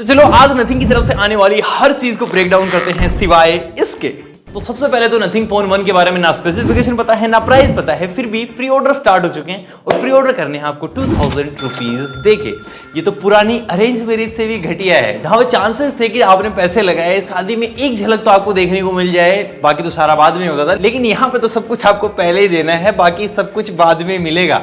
तो चलो आज नथिंग की तरफ से आने वाली हर चीज को ब्रेक डाउन करते हैं सिवाय इसके। तो सबसे पहले तो नथिंग फोन 1 के बारे में ना स्पेसिफिकेशन पता है ना प्राइस पता है, फिर भी प्री ऑर्डर स्टार्ट हो चुके हैं और प्री ऑर्डर करने हैं आपको 2000 रुपीज देके। ये तो पुरानी अरेंज मैरिज से भी घटिया है, जहां पे चांसेस थे कि आपने पैसे लगाए, शादी में एक झलक तो आपको देखने को मिल जाए, बाकी तो सारा बाद में होता था। लेकिन यहाँ पे तो सब कुछ आपको पहले ही देना है, बाकी सब कुछ बाद में मिलेगा।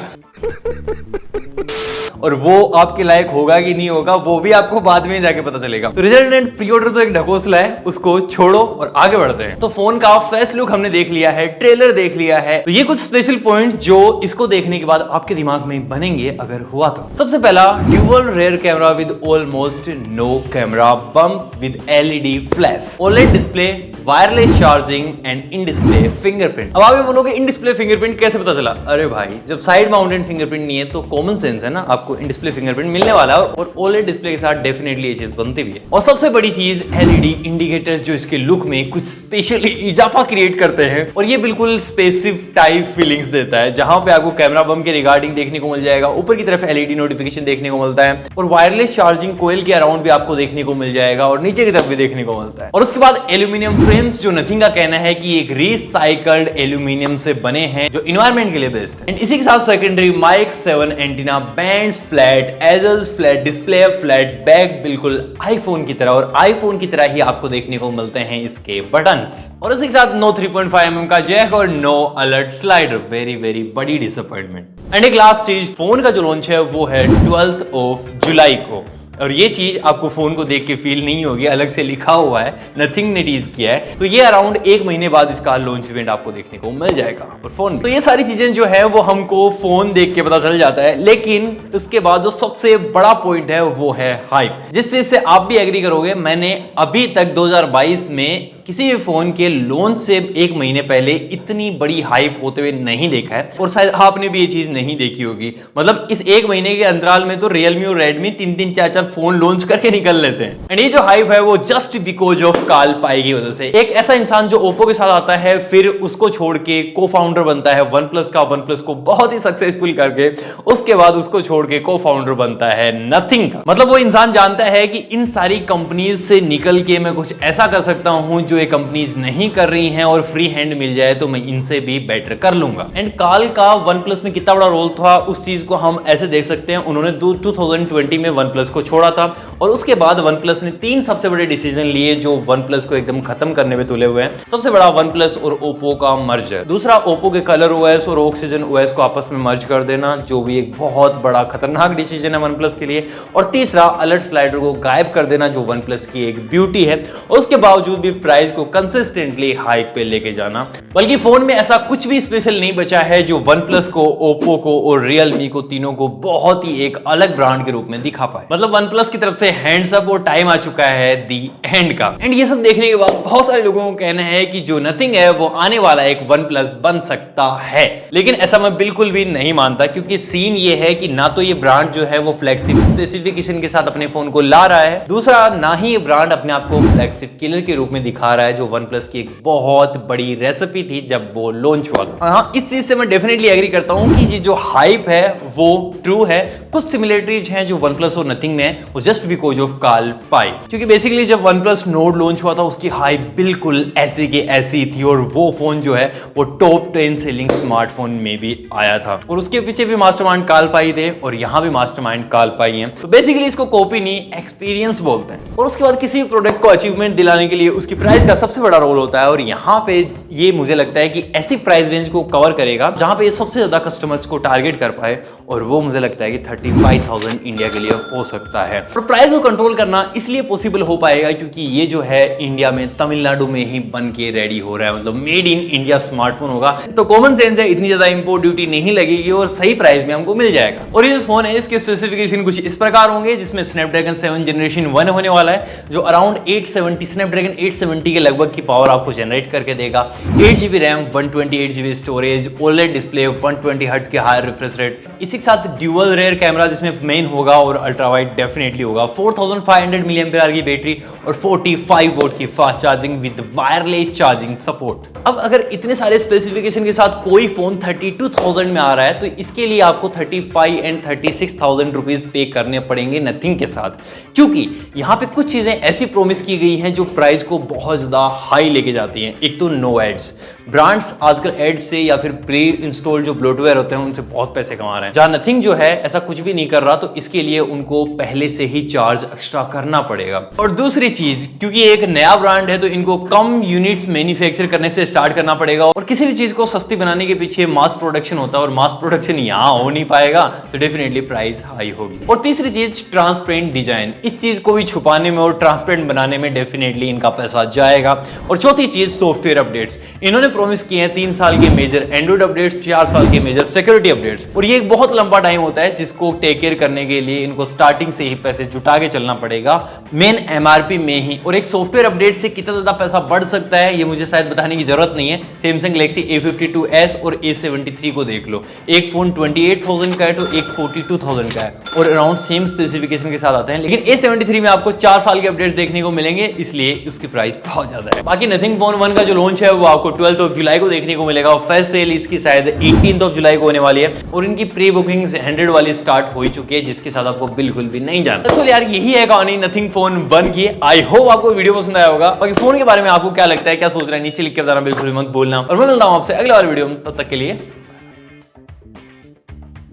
और वो आपके लायक होगा कि नहीं होगा वो भी आपको बाद में जाके पता चलेगा। तो रिजल्ट एंड प्री ऑर्डर तो एक ढकोसला है, उसको छोड़ो और आगे बढ़ते हैं। तो फोन का फेस लुक हमने देख लिया है, ट्रेलर देख लिया है, तो ये कुछ स्पेशल पॉइंट जो इसको देखने के बाद आपके दिमाग में बनेंगे अगर हुआ तो। सबसे पहला, dual rear camera with almost no camera bump with LED flash, OLED display, wireless charging and in display fingerprint. अब आप ये बोलोगे इन डिस्प्ले फिंगरप्रिंट कैसे पता चला? अरे भाई, जब साइड माउंटेड फिंगरप्रिंट नहीं है तो कॉमन सेंस है ना, आपको इन डिस्प्ले फिंगरप्रिंट मिलने वाला है और ओलेड डिस्प्ले के साथ डेफिनेटली ये चीज बनती भी है। और सबसे बड़ी चीज एलईडी इंडिकेटर्स जो इसके लुक में कुछ स्पेशली इजाफा क्रिएट करते हैं और ये बिल्कुल स्पेसिफिक टाइप फीलिंग्स देता है, जहां पे आपको कैमरा बम के रिगार्डिंग देखने को मिल जाएगा, ऊपर की तरफ एलईडी नोटिफिकेशन देखने को मिलता है और वायरलेस चार्जिंग कोयल के अराउंड भी आपको देखने को मिल जाएगा और नीचे की तरफ भी देखने को मिलता है। और उसके बाद एल्यूमिनियम फ्रेम्स जो नथिंग का कहना है कि एक रिसाइकल्ड एल्यूमिनियम से बने हैं जो इन्वायरमेंट के लिए बेस्ट है। एंड इसी के साथ secondary mic 7 antenna, bands flat, एजल्स फ्लैट, डिस्प्ले फ्लैट, बैक बिल्कुल आईफोन की तरह और आईफोन की तरह ही आपको देखने को मिलते हैं इसके बटन्स। और इसी के साथ नो 3.5 mm का जैक और no alert slider, very very बड़ी डिसअपॉइंटमेंट। एंड एक लास्ट चीज, फोन का जो लॉन्च है वो है 12 जुलाई को, और ये चीज आपको फोन को देख के फील नहीं होगी, अलग से लिखा हुआ है, नथिंग ने टीज किया है। तो ये अराउंड 1 महीने बाद इसका लॉन्च इवेंट आपको देखने को मिल जाएगा और फोन। तो ये सारी चीजें जो है वो हमको फोन देख के पता चल जाता है, लेकिन उसके बाद जो सबसे बड़ा पॉइंट है वो है हाइप, जिस चीज से आप भी एग्री करोगे। मैंने अभी तक 2022 में किसी भी फोन के लॉन्च से 1 महीने पहले इतनी बड़ी हाइप होते हुए नहीं देखा है और शायद आपने भी ये चीज नहीं देखी होगी। मतलब इस 1 महीने के अंतराल में तो रियलमी और रेडमी 3-3, 4-4 फोन लॉन्च करके निकल लेते हैं। एंड ये जो हाइप है वो जस्ट बिकॉज ऑफ काल पाई की वजह से। एक ऐसा इंसान जो ओप्पो के साथ आता है, फिर उसको छोड़ के को फाउंडर बनता है वन प्लस का, वन प्लस को बहुत ही सक्सेसफुल करके उसके बाद उसको छोड़ के को फाउंडर बनता है नथिंग का। मतलब वो इंसान जानता है कि इन सारी कंपनीज से निकल के मैं कुछ ऐसा कर सकता हूं जो ये कंपनीज नहीं कर रही हैं और फ्री हैंड मिल जाए तो मैं इनसे भी बेटर कर लूंगा। एंड काल का वन प्लस में कितना बड़ा रोल था उस चीज को हम ऐसे देख सकते हैं, उन्होंने 2020 में वन प्लस को छोड़ा था और उसके बाद वन प्लस ने 3 सबसे बड़े डिसीजन लिए जो वन प्लस को एकदम खत्म करने में तुले हुए हैं। सबसे बड़ा वन प्लस और ओप्पो का मर्ज है, दूसरा ओप्पो के कलर ओएस और ऑक्सीजन ओएस को आपस में मर्ज कर देना, जो भी एक बहुत बड़ा खतरनाक डिसीजन है वन प्लस के लिए, और तीसरा अलर्ट स्लाइडर को गायब कर देना जो वन प्लस की एक ब्यूटी है। उसके बावजूद भी प्राइस को कंसिस्टेंटली हाइप पे लेके जाना। बल्कि फोन में ऐसा कुछ भी स्पेशल नहीं बचा है जो वन प्लस को, ओप्पो को और रियलमी को, तीनों को बहुत ही एक अलग ब्रांड के रूप में दिखा पाए। मतलब वन प्लस की तरफ से हैंड्स अप और टाइम आ चुका है दी एंड का। एंड ये सब देखने के बाद बहुत सारे लोगों को कहना है कि जो नथिंग है वो आने वाला एक वन प्लस बन सकता है, लेकिन ऐसा मैं बिल्कुल भी नहीं मानता, क्योंकि सीन ये है कि ना तो ये ब्रांड जो है वो फ्लैगशिप स्पेसिफिकेशन के साथ अपने फोन को ला रहा है, दूसरा ना ही ये ब्रांड अपने आप को फ्लैगशिप किलर के रूप में दिखा रहा है जो वन प्लस की एक बहुत बड़ी रेसिपी थी जब वो लॉन्च हुआ था। हाँ, इस चीज से मैं डेफिनेटली एग्री करता हूं कि ये जो हाइप है वो ट्रू है। कुछ सिमिलरिटीज हैं जो वन प्लस और नथिंग में है, वो जस्ट बिकॉज ऑफ काल पाई, क्योंकि बेसिकली जब वन प्लस नोड लॉन्च हुआ था उसकी हाइप बिल्कुल ऐसी की ऐसी थी और वो फोन जो है वो टॉप 10 सेलिंग स्मार्टफोन में भी आया था और उसके पीछे भी मास्टरमाइंड काल पाई थे और यहां भी मास्टरमाइंड काल पाई है। तो बेसिकली इसको कॉपी नहीं एक्सपीरियंस बोलते हैं। और उसके बाद किसी भी प्रोडक्ट को अचीवमेंट दिलाने के लिए उसकी प्राइस का सबसे बड़ा रोल होता है और यहाँ पे ये मुझे लगता है कि ऐसी प्राइस रेंज को कवर करेगा जहां पे ये सबसे ज्यादा कस्टमर्स को टारगेट कर पाए, और वो मुझे लगता है कि 35,000 इंडिया के लिए हो सकता है। और प्राइस को कंट्रोल करना इसलिए पॉसिबल हो पाएगा क्योंकि ये जो है इंडिया में तमिलनाडु में ही बन के रेडी हो रहा है, मतलब मेड इन इंडिया स्मार्टफोन होगा। तो कॉमन सेंस है, इतनी ज्यादा इंपोर्ट ड्यूटी नहीं लगेगी और सही प्राइस में हमको मिल जाएगा। और ये जो फोन है इसके स्पेसिफिकेशन कुछ इस प्रकार होंगे, जिसमें स्नैपड्रैगन 7 जनरेशन 1 होने वाला है जो अराउंड 870 स्नैपड्रैगन 870 के लगभग की पावर आपको जनरेट करके देगा। 8GB RAM, 128GB storage, OLED display, 120 hertz के हायर रिफ्रेश रेट, इसी के साथ ड्यूअल रेयर कैमरा जिसमें मेन होगा और अल्ट्रा वाइड डेफिनेटली होगा, 4500 mAh की बैटरी और 45 वोल्ट की fast charging with wireless charging support. अब अगर इतने सारे स्पेसिफिकेशन के साथ कोई फोन 32,000 में आ रहा है तो इसके लिए आपको 35 एंड 36,000 रुपीज पे करने पड़ेंगे नथिंग के साथ, क्योंकि यहाँ पे कुछ चीजें ऐसी प्रॉमिस की गई हैं जो प्राइस को बहुत ज्यादा हाई लेके जाती हैं। एक तो नो एड्स, ब्रांड्स आजकल एड्स से या फिर प्री इंस्टॉल जो ब्लोटवेयर होते हैं उनसे बहुत पैसे कमा रहे हैं। जहां नथिंग जो है ऐसा कुछ भी नहीं कर रहा तो इसके लिए उनको पहले से ही चार्ज एक्स्ट्रा करना पड़ेगा। और दूसरी चीज, क्योंकि एक नया ब्रांड है तो इनको कम यूनिट्स मैन्युफैक्चर करने से स्टार्ट करना पड़ेगा और किसी भी चीज को सस्ती बनाने के पीछे मास प्रोडक्शन होता है और मास प्रोडक्शन यहाँ हो नहीं पाएगा तो डेफिनेटली प्राइस हाई होगी। और तीसरी चीज ट्रांसपेरेंट डिजाइन, इस चीज को भी छुपाने में और ट्रांसपेरेंट बनाने में डेफिनेटली इनका पैसा जाएगा। और चौथी चीज सॉफ्टवेयर अपडेट्स, इन्होंने प्रॉमिस किए हैं 3 साल के मेजर एंड्रॉइड अपडेट्स, 4 साल के मेजर सिक्योरिटी अपडेट्स, और ये एक बहुत लंबा टाइम होता है जिसको टेक केयर करने के लिए इनको स्टार्टिंग से ही पैसे जुटा के चलना पड़ेगा मेन MRP में ही। और एक सॉफ्टवेयर अपडेट से कितना ज्यादा पैसा बढ़ सकता है ये मुझे शायद बताने की जरूरत नहीं है। सैमसंग गैलेक्सी A52s और A73 को देख लो, एक फोन 28,000 का है तो एक 42,000 का है और अराउंड सेम स्पेसिफिकेशन के साथ आते हैं, लेकिन A73 में आपको 4 साल के अपडेट्स देखने को मिलेंगे, इसलिए उसकी प्राइस बहुत ज्यादा है। बाकी नथिंग फोन 1 का जो लॉन्च है वो आपको 12 जुलाई को देखने को मिलेगा और फर्स्ट सेल इसकी शायद 18 जुलाई को होने वाली है और इनकी प्री बुकिंग 100 वाली स्टार्ट हो चुकी है जिसके साथ आपको बिल्कुल भी नहीं जाना। तो यार यही है कहानी नथिंग फोन 1 की। आई होप आपको वीडियो पसंद आया होगा। बाकी फोन के बारे में आपको क्या लगता है, क्या सोच रहे हैं, नीचे लिख के बताना बिल्कुल भी मत बोलना और मैं मिलता हूं आपसे अगले वाले वीडियो में, तब तक के लिए